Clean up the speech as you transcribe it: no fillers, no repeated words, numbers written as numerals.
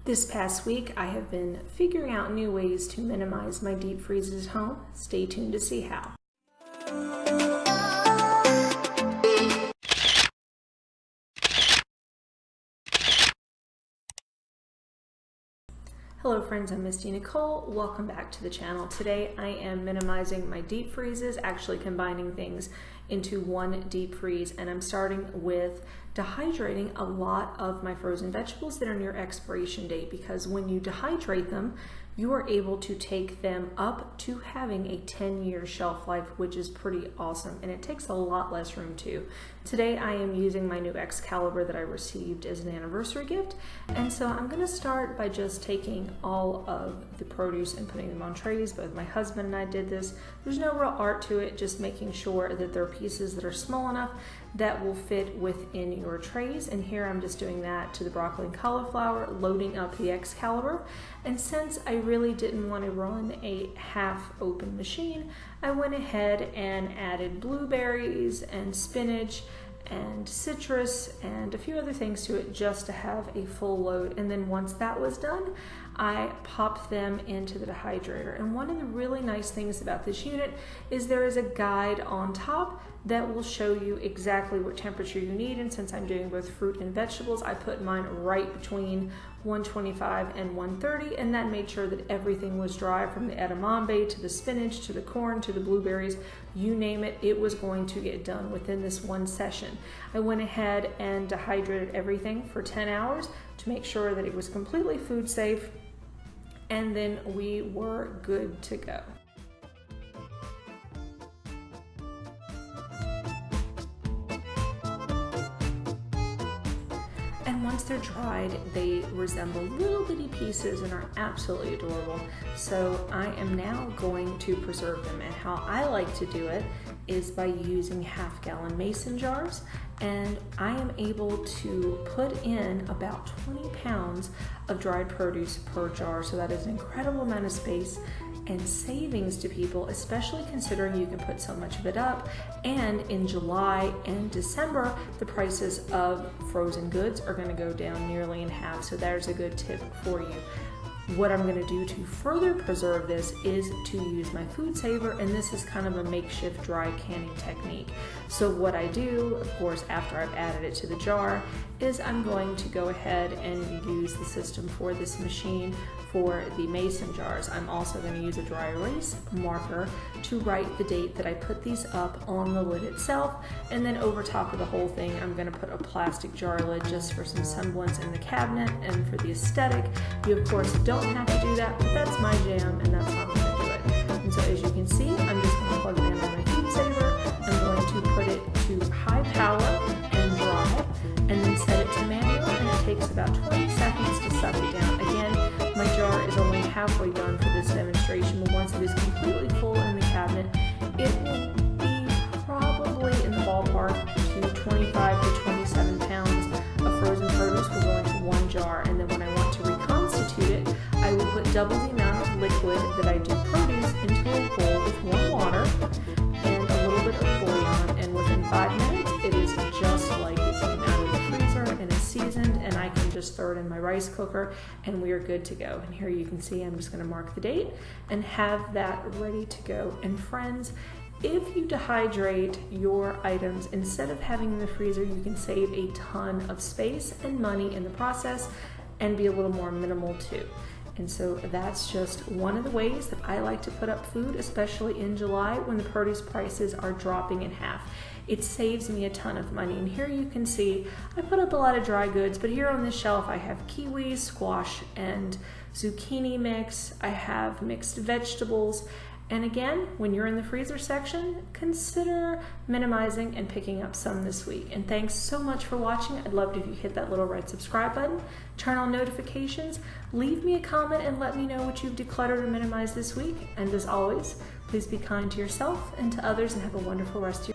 This past week, I have been figuring out new ways to minimize my deep freezes at home. Stay tuned to see how. Hello friends, I'm Misty Nicole. Welcome back to the channel. Today I am minimizing my deep freezes, actually combining things into one deep freeze, and I'm starting with dehydrating a lot of my frozen vegetables that are near expiration date, because when you dehydrate them, you are able to take them up to having a 10-year shelf life, which is pretty awesome, and it takes a lot less room too. Today I am using my new Excalibur that I received as an anniversary gift, and so I'm going to start by just taking all of the produce and putting them on trays. Both my husband and I did this. There's no real art to it, just making sure that there are pieces that are small enough that will fit within your trays. And here I'm just doing that to the broccoli and cauliflower, loading up the Excalibur. And since I really didn't want to run a half open machine, I went ahead and added blueberries and spinach and citrus and a few other things to it just to have a full load. And then once that was done, I popped them into the dehydrator. And one of the really nice things about this unit is there is a guide on top that will show you exactly what temperature you need. And since I'm doing both fruit and vegetables, I put mine right between 125 and 130, and that made sure that everything was dry, from the edamame to the spinach to the corn to the blueberries, you name it, it was going to get done within this one session. I went ahead and dehydrated everything for 10 hours to make sure that it was completely food safe, and then we were good to go. And once they're dried, they resemble little bitty pieces and are absolutely adorable. So I am now going to preserve them, and how I like to do it is by using half-gallon mason jars, and I am able to put in about 20 pounds of dried produce per jar. So that is an incredible amount of space and savings to people, especially considering you can put so much of it up. And in July and December, the prices of frozen goods are going to go down nearly in half. So there's a good tip for you. What I'm going to do to further preserve this is to use my food saver, and this is kind of a makeshift dry canning technique. So what I do, of course, after I've added it to the jar, is I'm going to go ahead and use the system for this machine for the mason jars. I'm also going to use a dry erase marker to write the date that I put these up on the lid itself, and then over top of the whole thing I'm going to put a plastic jar lid just for some semblance in the cabinet and for the aesthetic. You of course don't have to do that, but that's my jam and that's how I'm going to do it. And so as you can see, I'm just going to plug it in on my food saver. I'm going to put it to high power and dry, and then set it to manual, and it takes about 20 seconds to suck it down. Again, my jar is only halfway done for this demonstration, but once it is completely full in the cabinet, it will be probably in the ballpark to 25 to 27 pounds of frozen produce will go into one jar. And then when I want to reconstitute it, I will put double the amount of liquid that I do produce into a bowl with warm water and a little bit of bouillon, and within 5 minutes it is just like it came out of the freezer, and it's seasoned, and I can just throw it in my rice cooker and we are good to go. And here you can see I'm just going to mark the date and have that ready to go. And friends, if you dehydrate your items instead of having them in the freezer, you can save a ton of space and money in the process and be a little more minimal too. And so that's just one of the ways that I like to put up food, especially in July when the produce prices are dropping in half. It saves me a ton of money. And here you can see I put up a lot of dry goods, but here on this shelf I have kiwi, squash, and zucchini mix. I have mixed vegetables. And again, when you're in the freezer section, consider minimizing and picking up some this week. And thanks so much for watching. I'd love it if you hit that little red subscribe button, turn on notifications, leave me a comment and let me know what you've decluttered or minimized this week. And as always, please be kind to yourself and to others, and have a wonderful rest of your